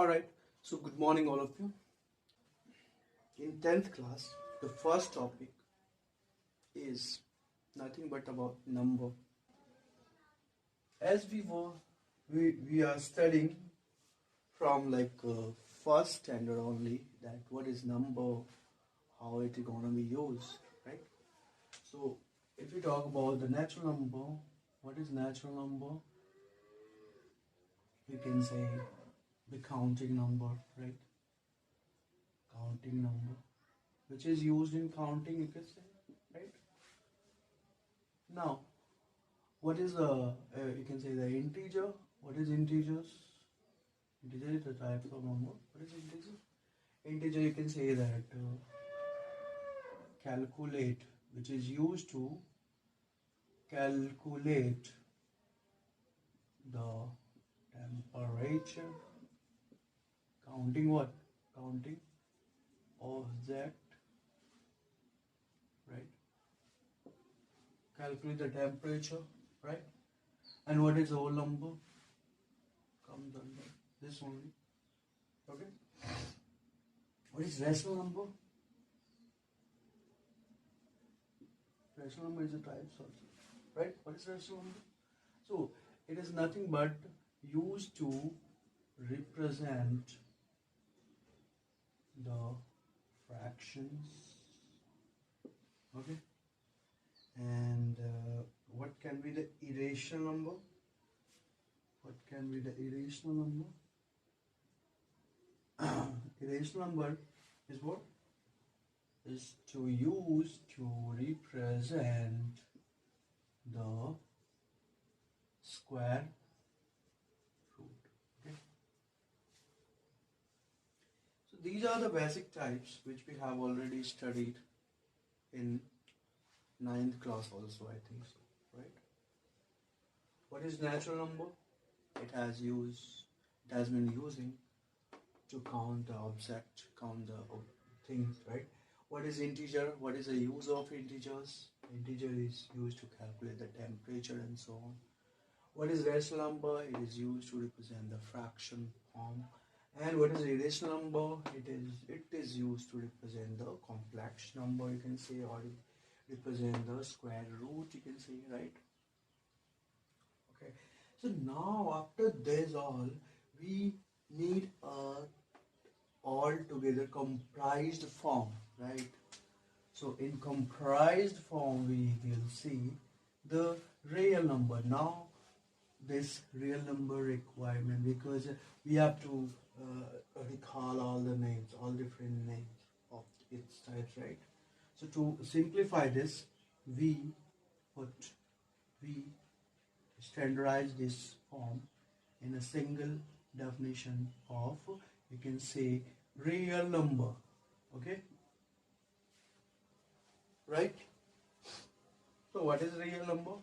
Alright, so good morning all of you. In 10th class, the first topic is nothing but about number. As we are studying from first standard only, that what is number, how it is gonna be used, right? So if we talk about the natural number, what is natural number? We can say the counting number, right? Counting number, which is used in counting, you can say, right? Now, what is you can say the integer. What is integers? Integer is a type of number. What is integer? Integer, you can say that calculate, which is used to calculate the temperature. Counting what? Counting object, right? Calculate the temperature, right? And what is whole number? Comes under this only. Okay. What is rational number? Rational number is a type also, right? What is rational number? So it is nothing but used to represent the fractions. Okay. And what can be the irrational number? What can be the irrational number? Irrational number is what? Is to use to represent the square root. Okay. So these are the basic types which we have already studied in 9th class also, I think so, right? What is natural number? It has been using to count the object, count the things, right? What is integer? What is the use of integers? Integer is used to calculate the temperature and so on. What is rational number? It is used to represent the fraction form. And what is irrational number? It is used to represent the complex number, you can say, or represent the square root, you can say, right? Okay. So now after this all, we need a altogether comprised form, right? So in comprised form we will see the real number. Now this real number requirement, because we have to recall all the names, all different names of its types, right? So to simplify this, we standardize this form in a single definition of, you can say, real number. Okay, right? So what is real number?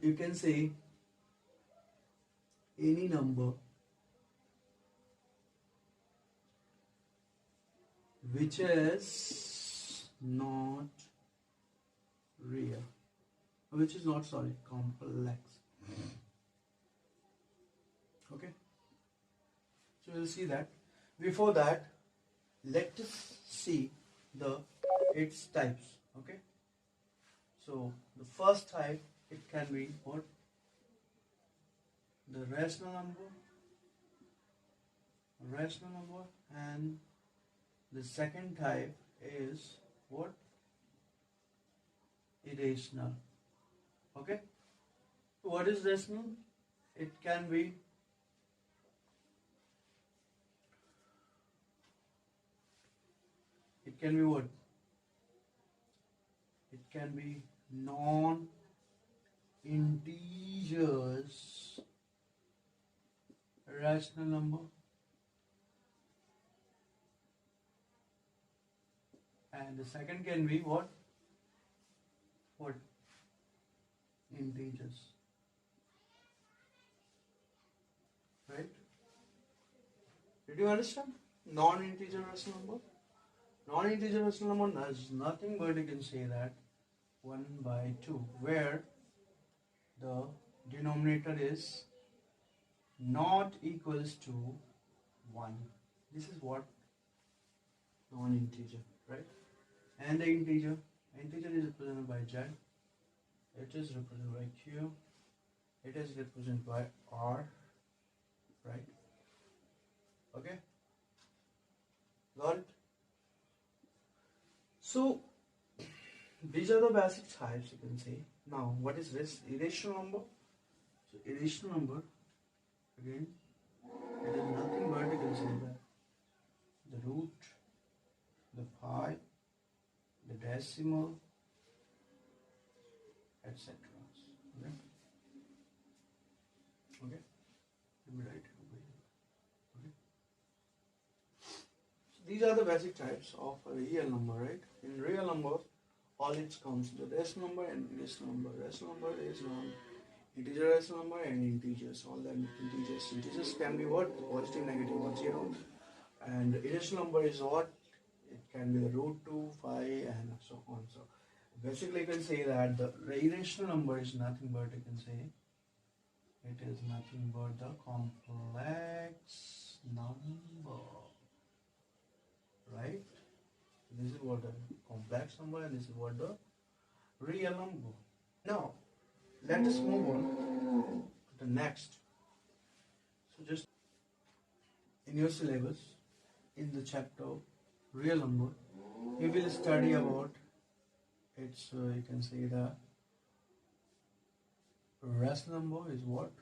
You can say any number which is not real, complex. Okay, so we'll see that. Before that, let us see its types. Okay, so the first type, it can be what? The rational number, and the second type is what? Irrational. Okay, so what is rational? It can be what? It can be non-integers rational number, and the second can be what? Integers, right? Did you understand? Non-integer rational number. Non-integer rational number is nothing but, you can say that 1/2, where the denominator is not equals to 1. This is what non-integer, right? And the integer is represented by z, it is represented by q, it is represented by r, right? Okay, got it? So these are the basic types, you can say. Now what is this irrational number? So irrational number, again, it is nothing but, you can say, the root, the pi, the decimal, etc. Okay? Okay? Let me write it over here. Okay? So these are the basic types of a real number, right? In real number, all it comes the rational number and irrational number. Rational number is integer rational number and integers. All the integers. Integers can be what? Positive, negative, or 0. And irrational number is what? It can be the root 2, 5, and so on. So basically, you can say that the irrational number is nothing but, you can say, it is nothing but the complex number, right? This is what the complex number, and this is what the real number. Now, let us move on to the next. So just in your syllabus, in the chapter real number, you will study about its, you can say, the rational number is what?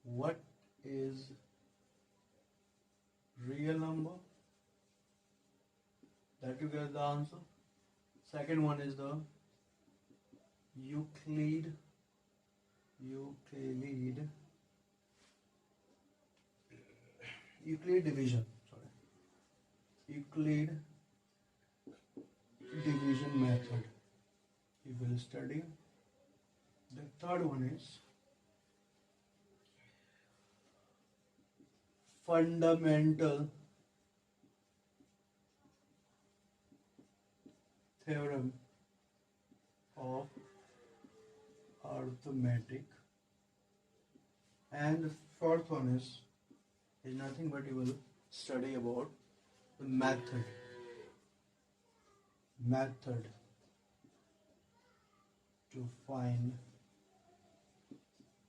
What is real number? That you get the answer. Second one is the Euclid Division. Euclid Division method. You will study. The third one is fundamental theorem of arithmetic, and the fourth one is nothing but you will study about the method to find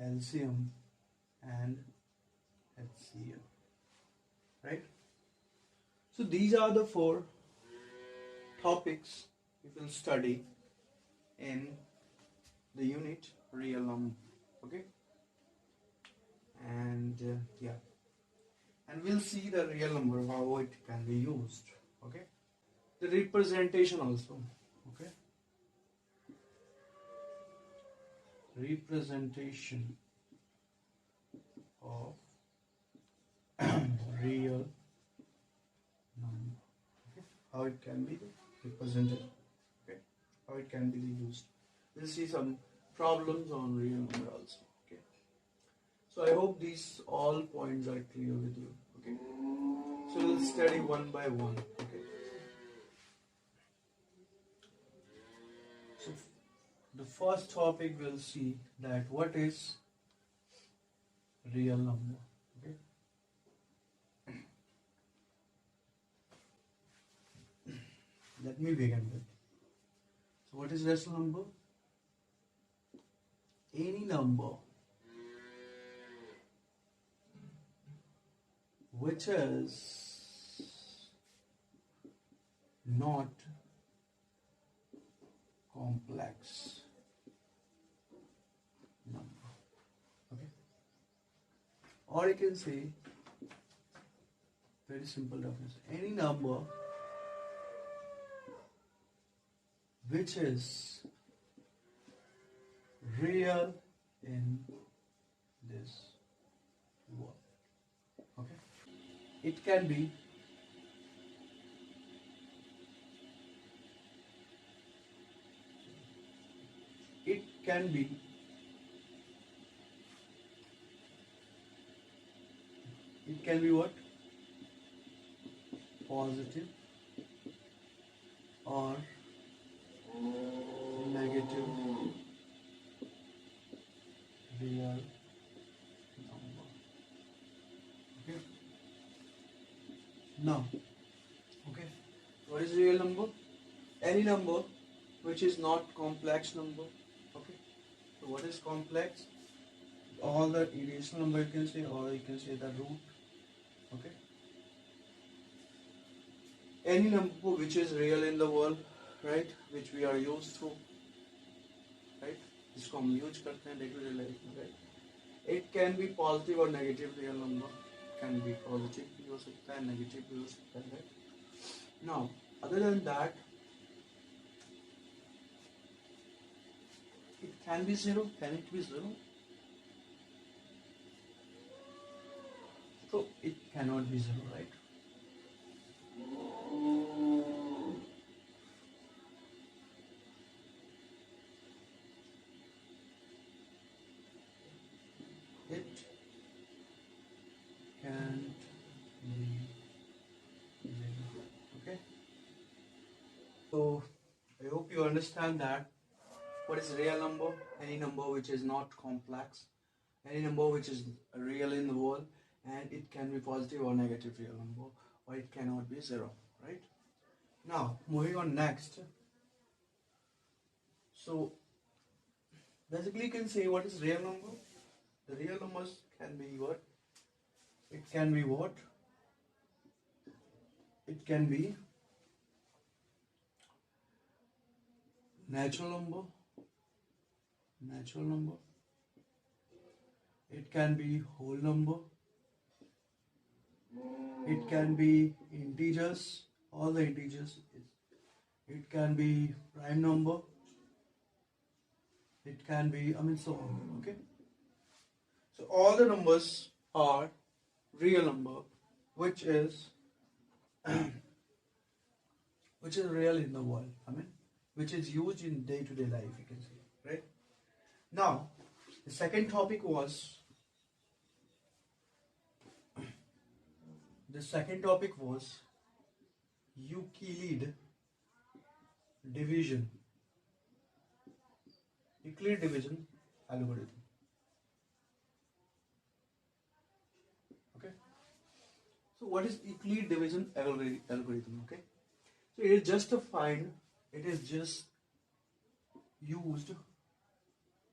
LCM and HCM, right? So these are the 4 topics you will study in the unit real number, okay? And and we'll see the real number, how it can be used, okay? The representation also, okay? Representation of real number, okay? How it can be represented, okay? How it can be used. We'll see some problems on real number also, okay? So I hope these all points are clear with you, okay? So we'll study one by one, okay? So the first topic we'll see that what is real number, okay? Let me begin with. So what is rational number? Any number which is not complex number, okay? Or you can say, very simple definition, any number which is real in this world, okay? It can be what? Positive or negative real Now, okay, what is real number? Any number which is not complex number. Okay, so what is complex? All the irrational number you can say, or you can say the root. Okay, any number which is real in the world, right, which we are used to, right, इसको हम use करते हैं day-to-day life में, right. It can be positive or negative real number. Can be positive भी हो सकता है, negative भी हो सकता है, right. Now, other than that, it can be zero. Can it be zero? So it cannot be zero, right? It can't be zero. Okay. So I hope you understand that. What is real number? Any number which is not complex, any number which is real in the world, and it can be positive or negative real number, or it cannot be zero, right? Now, moving on next. So, basically you can say what is real number. The real numbers can be what? It can be what? It can be natural number. Natural number. It can be whole number. It can be integers, all the integers. It can be prime number. It can be, so on, okay? So all the numbers are real number, which is real in the world, which is used in day-to-day life, you can say, right? Now, the second topic was Euclid Division. Euclid Division algorithm. Okay. So what is Euclid Division algorithm? Okay. So it is just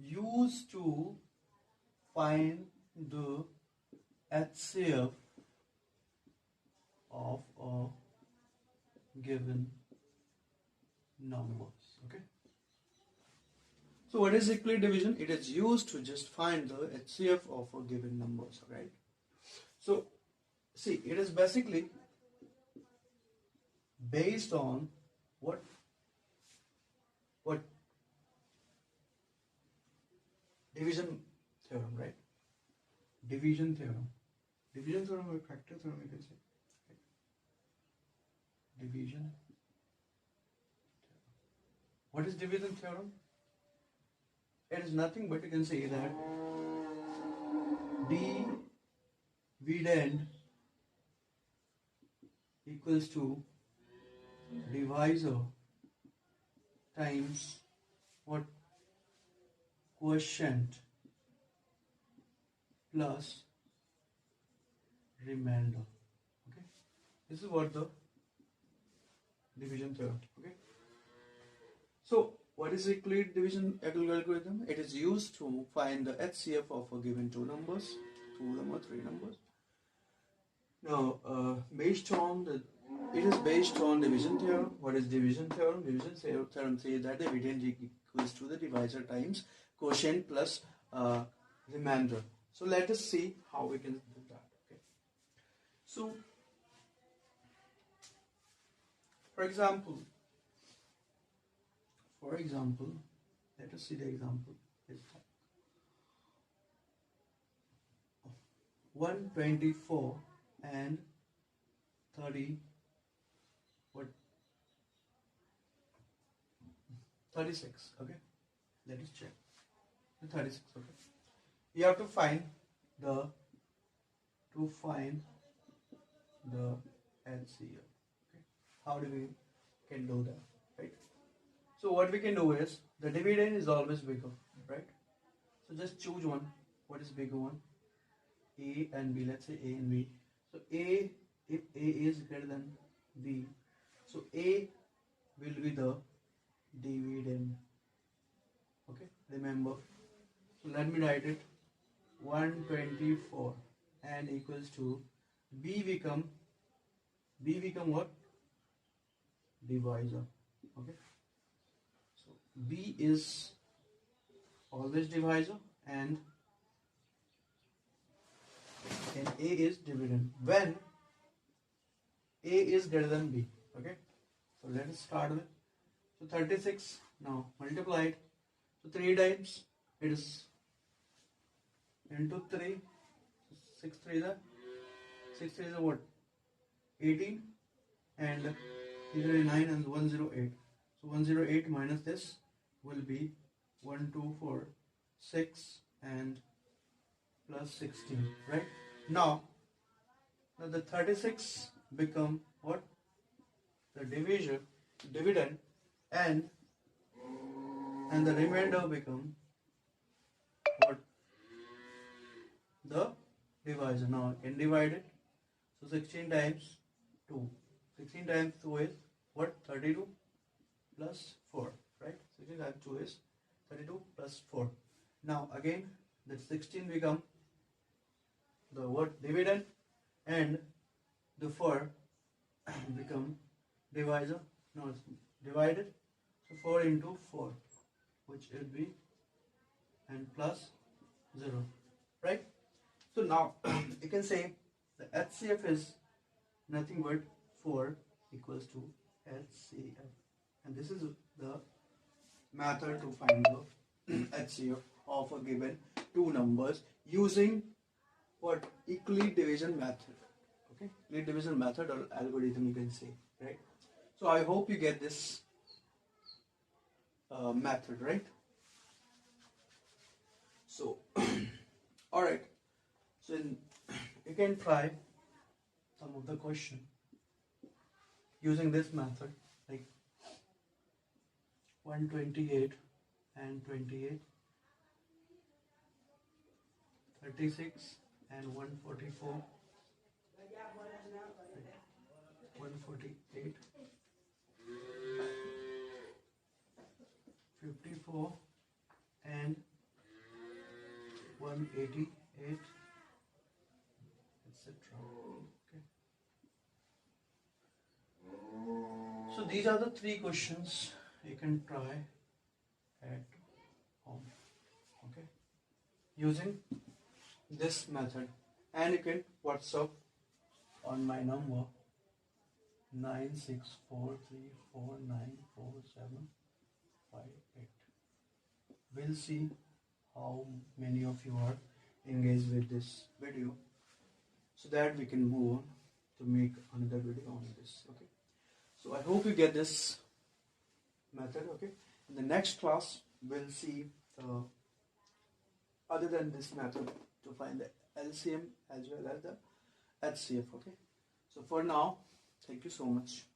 used to find the HCF of a given numbers. Okay. So what is Euclid division? It is used to just find the HCF of a given numbers. Right. So see, it is basically based on what division theorem, right? Division theorem or factor theorem, you can say. Division. What is division theorem? It is nothing but you can say that dividend equals to divisor times what? Quotient plus remainder. Okay, this is what the division theorem. Okay, so what is Euclid division algorithm? It is used to find the HCF of a given two numbers, three numbers. Now, it is based on division theorem. What is division theorem? Division theorem says that dividend equals to the divisor times quotient plus remainder. So let us see how we can do that. Okay. So, for example, let us see the example. 124 and 30. What? 36. Okay. Let us check. 36. Okay. You have to find the LCM. Okay. How do we can do that? Right. So what we can do is the dividend is always bigger, right? So just choose one. What is bigger one? A and B. Let's say A and B. So A if A is greater than B, so A will be the dividend. Okay, remember. So let me write it. 124 and equals to B become what? Divisor. Okay. So B is always divisor and A is dividend when A is greater than B. Okay. So let us start with. So 36 now multiplied. So 3 times it is into 3. 6 3 is what? 18 and 9 and 108. So 108 minus this will be 124 6 and plus 16, right? Now the 36 become what? The dividend and the remainder become what? The divisor. Now I can divide it. So 16 times 2. 16 times 2 is what? 32 plus 4, right? 16 times 2 is 32 plus 4. Now again the 16 become the what? Dividend and the 4 become divisor. Now it's divided. So 4 into 4, which will be and plus 0, right? So now you can say the HCF is nothing but 4 equals to HCF, and this is the method to find the HCF of a given two numbers using what? Euclid division method. Okay, Euclid division method or algorithm you can say, right? So I hope you get this method, right? So all right, so you can try some of the question using this method, like 128 and 28, 36 and 144, 148, 54 and 188, etc. Okay. So these are the 3 questions you can try at home, okay, using this method, and you can WhatsApp on my number 9643494758. We'll see how many of you are engaged with this video, so that we can move on to make another video on this. Okay, so I hope you get this method. Okay, in the next class we'll see other than this method to find the LCM as well as the HCF. Okay, so for now, thank you so much.